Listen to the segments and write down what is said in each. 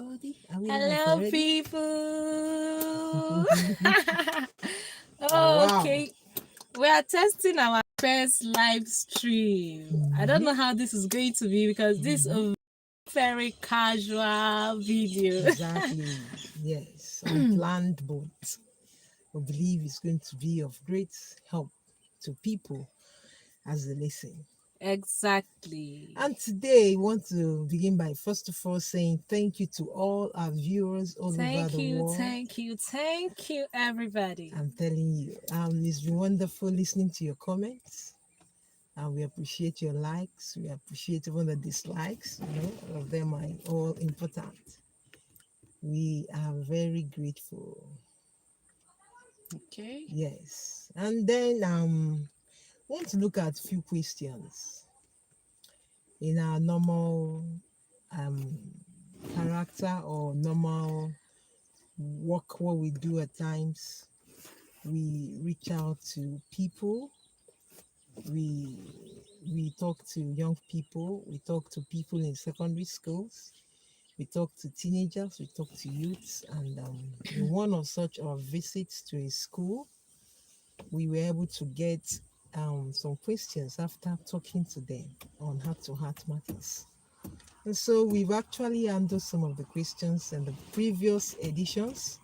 everybody. Are we live Hello, already? people. Wow. Okay, we are testing our first live stream. I don't know how this is going to be because this is a very casual video. Exactly. Yes. Unplanned, but I believe it's going to be of great help to people as they listen. Exactly. And today, I want to begin by first of all saying thank you to all our viewers all over Thank the you, world. thank you, everybody. I'm telling you, it's been wonderful listening to your comments. And we appreciate your likes. We appreciate even the dislikes. All of them are all important. We are very grateful. Okay. Yes. And then want to look at a few questions in our normal um character or normal work, what we do at times. We reach out to people. We we talk to young people. We talk to people in secondary schools. We talk to teenagers. We talk to youths. And in one of such our visits to a school, we were able to get some questions after talking to them on heart-to-heart matters. And so we've actually handled some of the questions in the previous editions.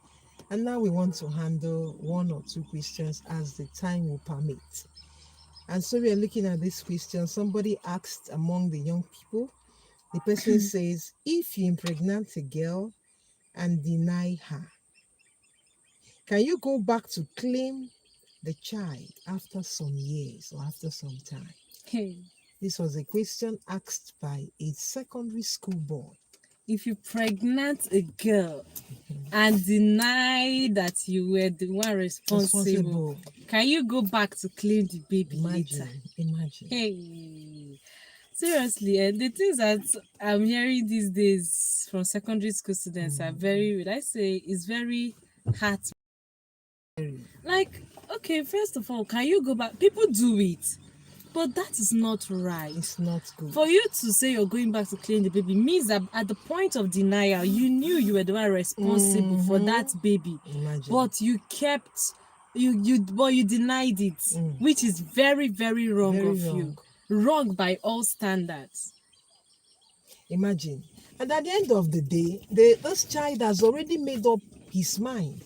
And now we want to handle one or two questions as the time will permit. And so we are looking at this question. Somebody asked among the young people, the person says, if you impregnate a girl and deny her, can you go back to claim the child after some years or after some time? Hey, This was a question asked by a secondary school boy. if you pregnant a girl and deny that you were the one responsible, can you go back to claim the baby later? Imagine. Hey, seriously, the things that I'm hearing these days from secondary school students are very, would I say, is very hard. Like, okay, first of all, can you go back? People do it, but that is not right. It's not good. For you to say you're going back to claim the baby means that at the point of denial, you knew you were the one responsible for that baby. Imagine. But you kept but you denied it, which is very, very wrong Very of you. Wrong by all standards. Imagine. And at the end of the day, this child has already made up his mind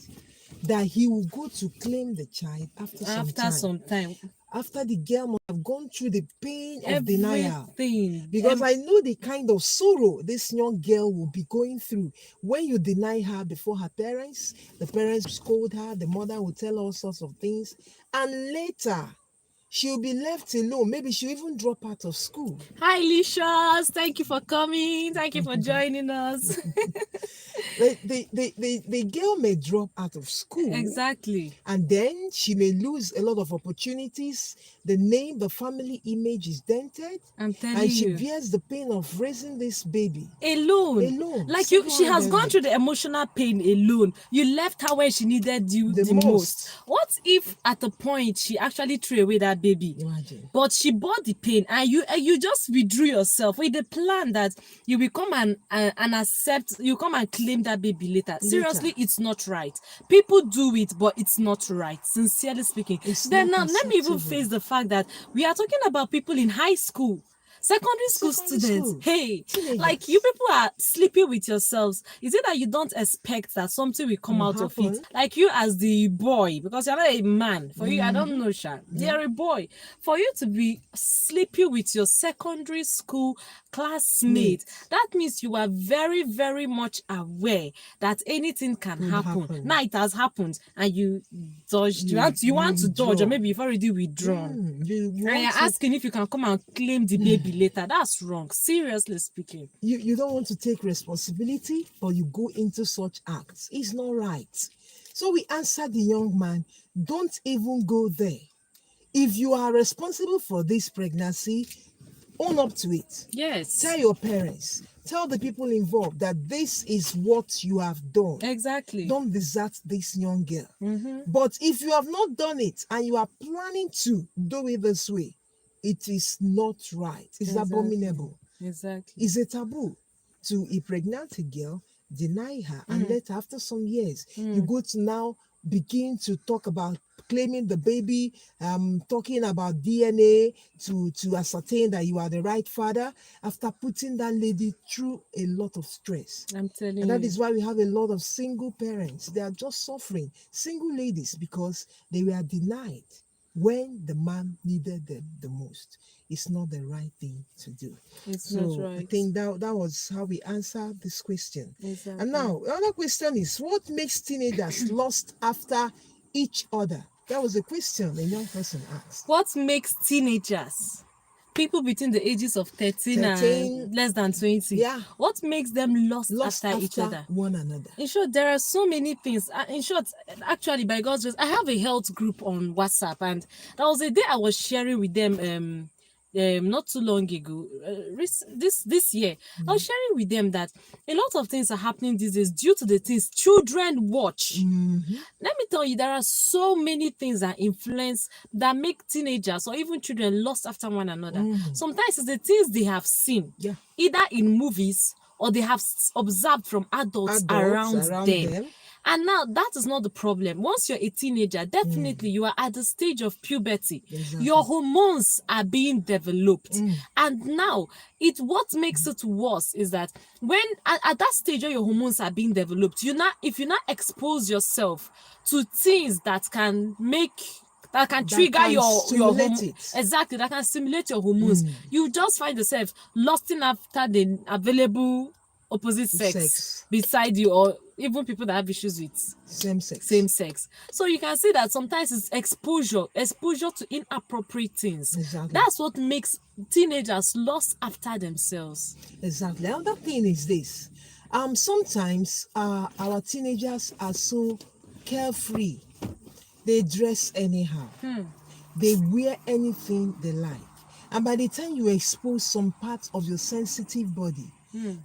that he will go to claim the child after some time. After the girl must have gone through the pain of denial. Because I know the kind of sorrow this young girl will be going through when you deny her before her parents. The parents will scold her, the mother will tell all sorts of things, and later she'll be left alone. Maybe she'll even drop out of school. Hi, Licious. Thank you for coming. Thank you for joining us. The girl may drop out of school. Exactly. And then she may lose a lot of opportunities. The name, the family image is dented. I'm telling you. And she bears the pain of raising this baby. Alone. Like she has gone through the emotional pain alone. You left her when she needed you the most. What if at a point she actually threw away that baby? Imagine. But she bore the pain and you just withdrew yourself with the plan that you will come and accept, you come and claim that baby later. Seriously, it's not right. People do it, but it's not right. Sincerely speaking. Then now let me even face the fact that we are talking about people in high school. Secondary school students, hey, teenagers. Like you people are sleeping with yourselves. Is it that you don't expect that something will come out of it? Like you as the boy, because you're not a man. For you, I don't know, Sha. You're a boy. For you to be sleeping with your secondary school classmate, that means you are very, very much aware that anything can happen. Now it has happened and you dodged. You want to dodge, or maybe you've already withdrawn. And you're asking if you can come and claim the baby later. That's wrong. Seriously speaking. You don't want to take responsibility, but you go into such acts. It's not right. So we answered the young man, don't even go there. If you are responsible for this pregnancy, own up to it. Yes. Tell your parents. Tell the people involved that this is what you have done. Exactly. Don't desert this young girl. But if you have not done it and you are planning to do it this way, it is not right. It's abominable. Exactly. It's a taboo to impregnate a girl, deny her and later after some years you go to now begin to talk about claiming the baby, talking about DNA to ascertain that you are the right father, after putting that lady through a lot of stress. I'm telling And that you. is why we have a lot of single parents. They are just suffering, single ladies, because they were denied when the man needed them the most. It's not the right thing to do. It's not So I right. think that was how we answered this question. Exactly. And now another question is, what makes teenagers lost after each other? That was a question a young person asked. What makes teenagers, people between the ages of 13 13, and less than 20, yeah, what makes them lost lost after each after other? one another. In short, there are so many things. In short, actually, by God's grace, I have a health group on WhatsApp, and that was a day I was sharing with them. Not too long ago, this year, I was sharing with them that a lot of things are happening these days due to the things children watch. Let me tell you, there are so many things that influence, that make teenagers or even children lost after one another. Sometimes it's the things they have seen, Yeah. either in movies or they have observed from adults around them. And now that is not the problem. Once you're a teenager, definitely you are at the stage of puberty. Exactly. Your hormones are being developed. And now what makes it worse is that when at that stage where your hormones are being developed, if you not expose yourself to things that can trigger your hormone, exactly, that can stimulate your hormones, you just find yourself lusting after the available opposite sex beside you, or even people that have issues with same sex. So you can see that sometimes it's exposure to inappropriate things. Exactly. That's what makes teenagers lost after themselves. Exactly. Another thing is this. Sometimes our teenagers are so carefree. They dress anyhow. They wear anything they like. And by the time you expose some parts of your sensitive body,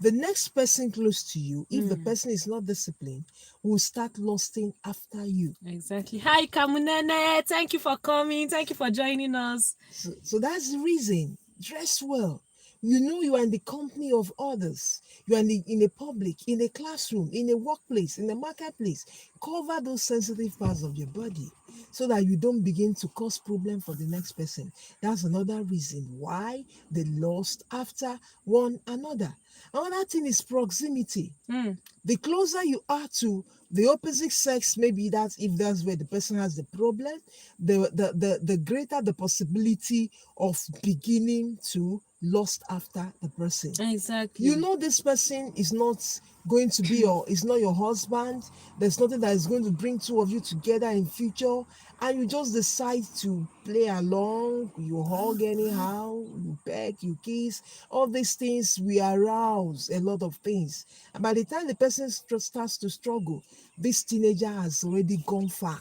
the next person close to you, if the person is not disciplined, will start lusting after you. Exactly. Hi, Kamunene. Thank you for coming. Thank you for joining us. So that's the reason. Dress well. You know you are in the company of others. You are in a public, in a classroom, in a workplace, in a marketplace. Cover those sensitive parts of your body so that you don't begin to cause problem for the next person. That's another reason why they lost after one another. Another thing is proximity. The closer you are to the opposite sex, maybe that's if that's where the person has the problem, the greater the possibility of beginning to lust after the person. Exactly. You know this person is not going to be is not your husband. There's nothing that is going to bring two of you together in future, and you just decide to play along. You hug anyhow, you peck, you kiss. All these things will arouse a lot of things, and by the time the person starts to struggle, this teenager has already gone far.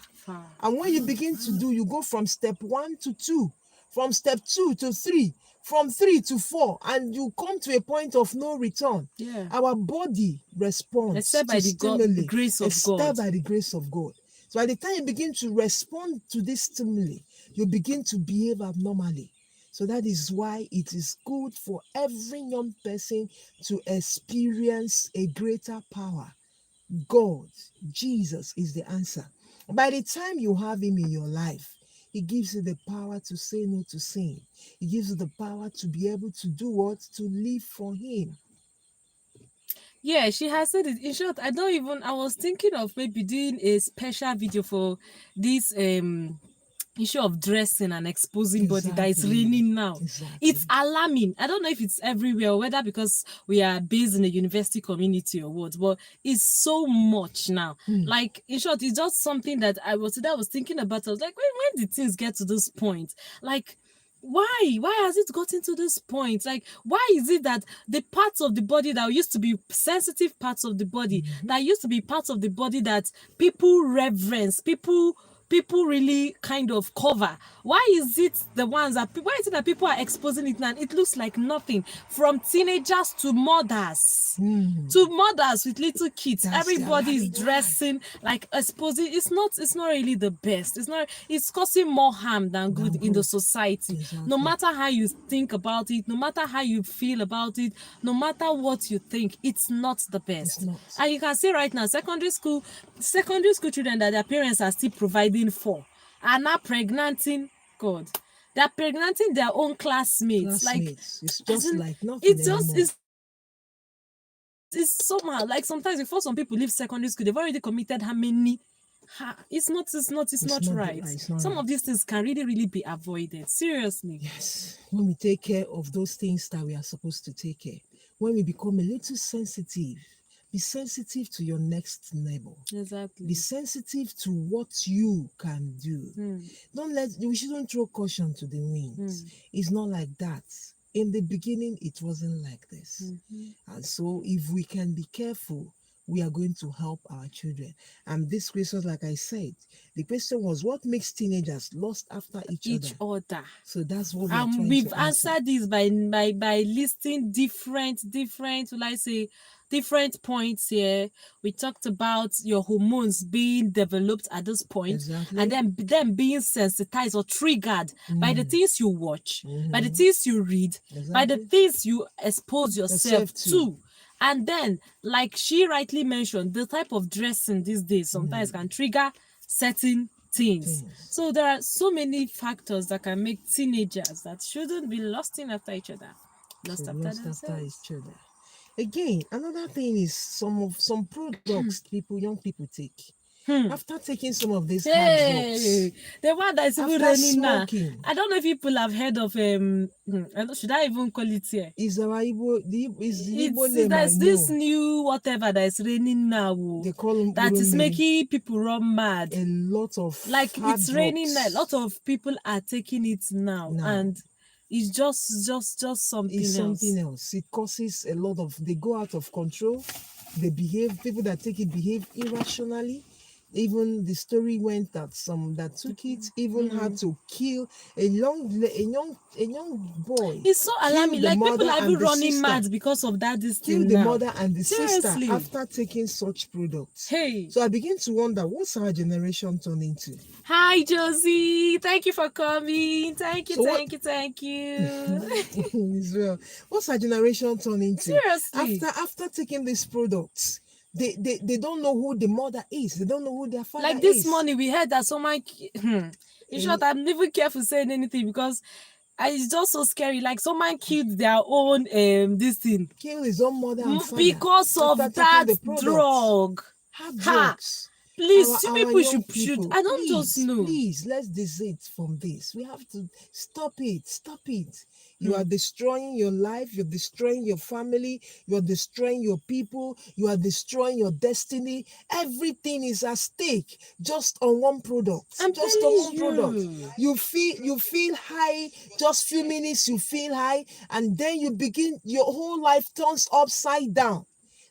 And when you begin to do, you go from step 1 to 2, from step 2 to 3, from 3 to 4, and you come to a point of no return. Our body responds except by the grace of God. Except by the grace of God. So by the time you begin to respond to this stimuli, you begin to behave abnormally. So that is why it is good for every young person to experience a greater power. God, Jesus is the answer. By the time you have him in your life, he gives you the power to say no to sin. He gives you the power to be able to do what? To live for him. Yeah, she has said it. In short, I was thinking of maybe doing a special video for this issue of dressing and exposing body that is raining now. It's alarming. I don't know if it's everywhere or whether because we are based in a university community or what, but it's so much now. Like, in short, it's just something that I was thinking about. I was like, when did things get to this point? Like, why has it gotten to this point? Like, why is it that the parts of the body that used to be sensitive parts of the body, that used to be parts of the body that people reverence, people people really kind of cover? Why is it the ones that why is it that people are exposing it now? It looks like nothing, from teenagers to mothers. To mothers with little kids, That's everybody is the other dressing like exposing. It's not really the best. It's causing more harm than good in the society. Exactly. No matter how you think about it, no matter how you feel about it, no matter what you think, it's not the best. not. And you can see right now, secondary school children that their parents are still providing for are now pregnanting. God, they're pregnanting their own classmates. Like, It's just in, like nothing it's just anymore. it's somehow like sometimes before some people leave secondary school, they've already committed how many. It's not right. It's not Some right. of these things can really be avoided. Seriously. Yes, when we take care of those things that we are supposed to take care, when we become a little sensitive, be sensitive to your next neighbor. Exactly. Be sensitive to what you can do. We shouldn't throw caution to the wind. It's not like that. In the beginning, it wasn't like this. And so if we can be careful, we are going to help our children. And this question, like I said, the question was, what makes teenagers lost after each other? So that's what we're trying We've to answer. answered this by listing different, will I say, different points here. We talked about your hormones being developed at this point, Exactly. and then them being sensitized or triggered by the things you watch, by the things you read, by the Exactly. things you expose yourself Yourself to. to. And then, like she rightly mentioned, the type of dressing these days sometimes can trigger certain things. So there are so many factors that can make teenagers that shouldn't be lusting after each other. Lust after themselves. each other. Again, another thing is some products young people take. After taking some of these hard drugs, the one that is even after raining now. smoking, I don't know if people have heard of should I even call it here? is our Igbo, is the Igbo It's name I there's this know. new whatever that is raining now. They call them that is Urumere. making people run mad. A lot of Like hard it's raining now. A drugs. lot of people are taking it now. And it's just something It's else. something else. It causes a lot of, they go out of control. They behave, people that take it behave irrationally. Even the story went that some that took it even had to kill a young boy. It's so alarming. the Like people mother are and even the running sister. mad because of that. This Kill thing the now. mother and the sister Seriously. after taking such products. Hey. So I begin to wonder, what's our generation turn into? Hi Josie, thank you for coming. Thank you, So thank you. Israel, what's our generation turn into? Seriously. After taking these products, they don't know who the mother is. They don't know who their father is. Like this morning, we heard that someone. In short, I'm not even careful saying anything because it's just so scary. Like someone killed their own this thing. Kill his own mother and father because of that drug. Hard drugs. Please, our people young should. I don't just know. Please, let's desist from this. We have to stop it. Stop it. You are destroying your life. You're destroying your family. You're destroying your people. You are destroying your destiny. Everything is at stake just on one product. Just on one product. You feel high. Just few minutes you feel high, and then you begin. Your whole life turns upside down.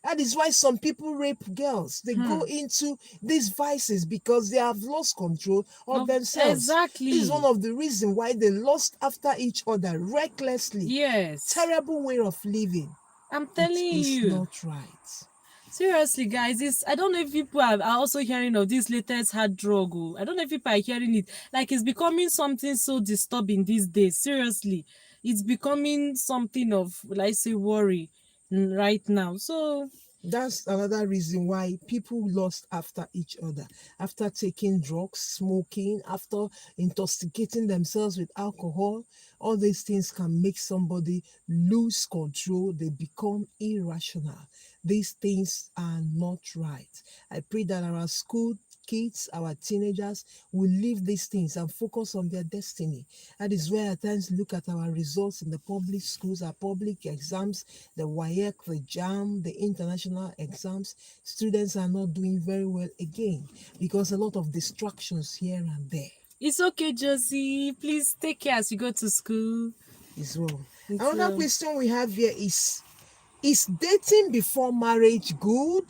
That is why some people rape girls. They go into these vices because they have lost control of themselves. Exactly. This is one of the reasons why they lust after each other recklessly. Yes. Terrible way of living. I'm telling you. It's not right. Seriously, guys, I don't know if people are also hearing of this latest hard drug. I don't know if people are hearing it. Like, it's becoming something so disturbing these days. Seriously, it's becoming something of, let's say, worry right now. So that's another reason why people lust after each other, after taking drugs, smoking, after intoxicating themselves with alcohol. All these things can make somebody lose control. They become irrational. These things are not right. I pray that our school kids, our teenagers will leave these things and focus on their destiny. That is where at times look at our results in the public schools, our public exams, the WAEC, the JAM, the international exams. Students are not doing very well again because a lot of distractions here and there. It's okay, Josie. Please take care as you go to school. As well. Another question we have here is dating before marriage good?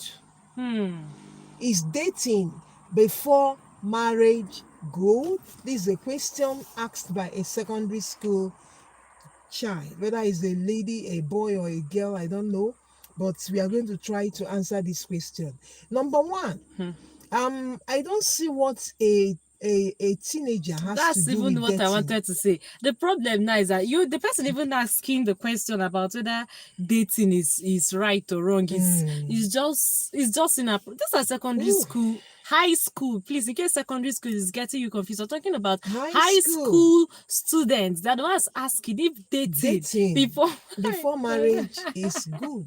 Is dating before marriage Good. This is a question asked by a secondary school child, whether it's a lady, a boy, or a girl, I don't know. But we are going to try to answer this question. Number one, I don't see what a teenager has to That's do even with what I dating. wanted to say. The problem now is that the person even asking the question about whether dating is right or wrong is just in a this is secondary Ooh, school, high school. Please, in case secondary school is getting you confused, we're talking about high high school school students that was asking if dating dating before. before marriage is good.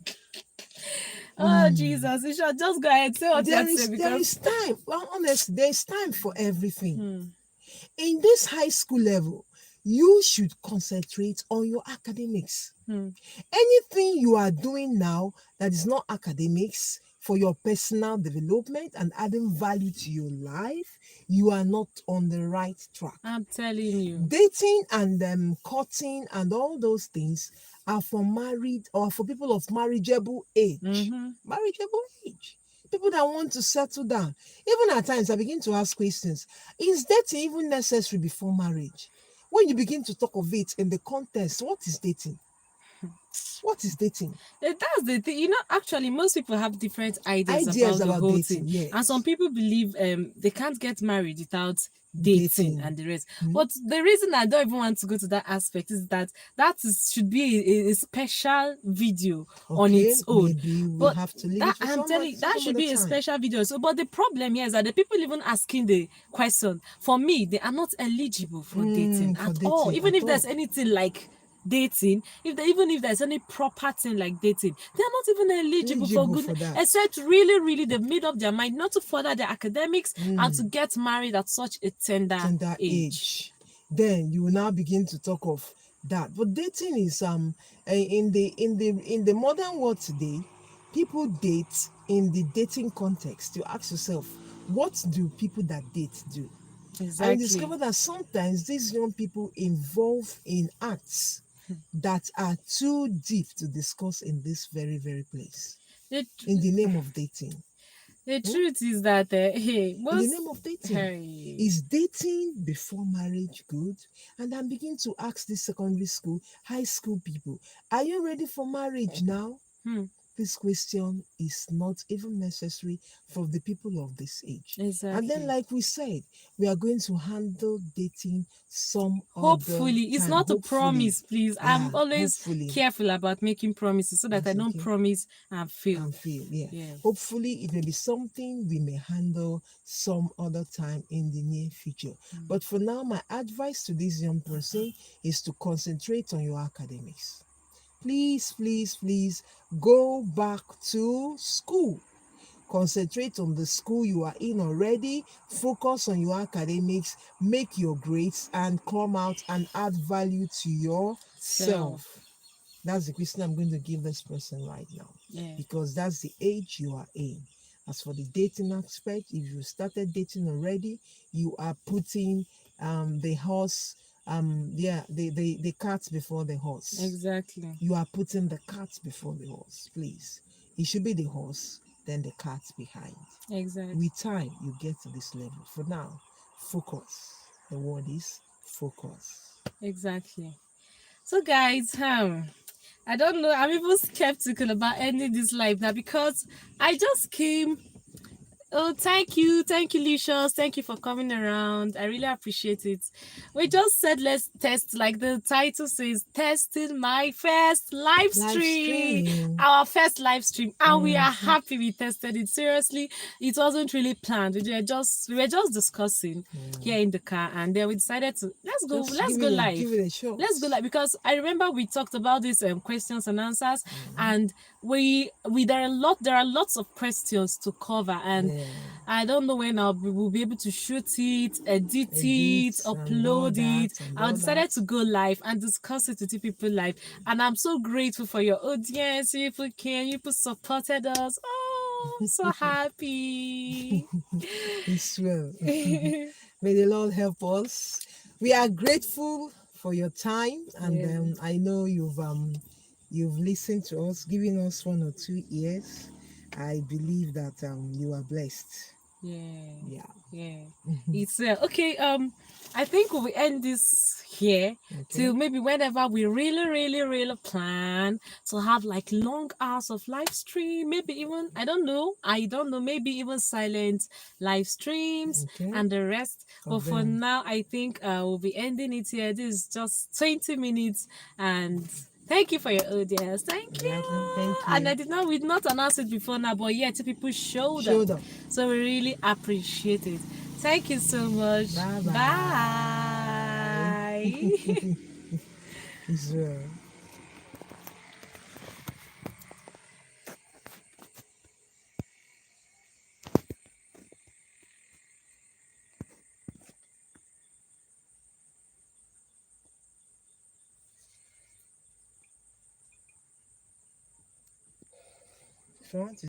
Oh Jesus, you should just go ahead say what you have to say There because is time. Well, honestly, there is time for everything. In this high school level, you should concentrate on your academics. Anything you are doing now that is not academics for your personal development and adding value to your life, you are not on the right track. I'm telling you. Dating and courting and all those things are for married or for people of marriageable age. Marriageable age. People that want to settle down. Even at times, I begin to ask questions. Is dating even necessary before marriage? When you begin to talk of it in the context, what is dating? What is dating? That's the thing. Actually, most people have different ideas Ideas about the about whole dating, thing. yes. And some people believe they can't get married without dating and the rest. Hmm. But the reason I don't even want to go to that aspect is that should be a special video on Okay, its own. maybe we But have to leave that it for I'm telling you, that some should other be a time. special video. So, but the problem here is that the people even asking the question, for me, they are not eligible for dating For at all. dating Even at if there's all. anything like dating, even if there's any proper thing like dating, they're not even eligible for Eligible for goodness, that. except really they've made up their mind not to further their academics and to get married at such a tender age. Then you will now begin to talk of that. But dating is in the modern world today, people date in the dating context. You ask yourself, what do people that date do? And you Exactly. discover that sometimes these young people involve in acts that are too deep to discuss in this very, very place. The, In the name of dating. the truth is that hey, In the most name of dating. hey, Is dating before marriage good? And I'm beginning to ask this secondary school, high school people, are you ready for marriage now? This question is not even necessary for the people of this age. exactly. And then, like we said, we are going to handle dating some Hopefully, other it's time. not a Hopefully. promise, please. I'm always hopefully. careful about making promises so that That's I don't okay. promise and fail. And feel, yeah. Yes. Hopefully, it may be something we may handle some other time in the near future. But for now, my advice to this young person is to concentrate on your academics. Please, please, please go back to school. Concentrate on the school you are in already. Focus on your academics. Make your grades and come out and add value to yourself. That's the question I'm going to give this person right now. Yeah. Because that's the age you are in. As for the dating aspect, if you started dating already, you are putting the horse, the cart before the horse. Exactly. You are putting the cart before the horse, please. It should be the horse, then the cart behind. Exactly. With time, you get to this level. For now, focus. The word is focus. Exactly. So, guys, I don't know. I'm even skeptical about ending this live now because I just came. Oh, thank you, Lucius. Thank you for coming around. I really appreciate it. We just said let's test, like the title says, testing my first live stream, our first live stream, and we are happy we tested it. Seriously, it wasn't really planned. We were just discussing here in the car, and then we decided to let's go live. Give it a shot. Let's go live because I remember we talked about these questions and answers, and we there are lots of questions to cover, and I don't know when we'll be able to shoot it, edit it, upload it. I decided to go live and discuss it with you people live, and I'm so grateful for your audience. You people supported us. Oh, I'm so happy. It's well. May the Lord help us. We are grateful for your time, and I know you've listened to us, giving us 1 or 2 years. I believe that you are blessed. Yeah. Yeah. It's okay. I think we will end this here till Okay. maybe whenever we really plan to have like long hours of live stream. Maybe even I don't know. Maybe even silent live streams Okay. and the rest. But Of for them. now, I think we'll be ending it here. This is just 20 minutes and. Thank you for your audience. Thank you. Exactly. Thank And you. we did not announce it before now, but yeah, two people showed up. Showed up. So we really appreciate it. Thank you so much. Bye bye. Bye. Israel. If you want to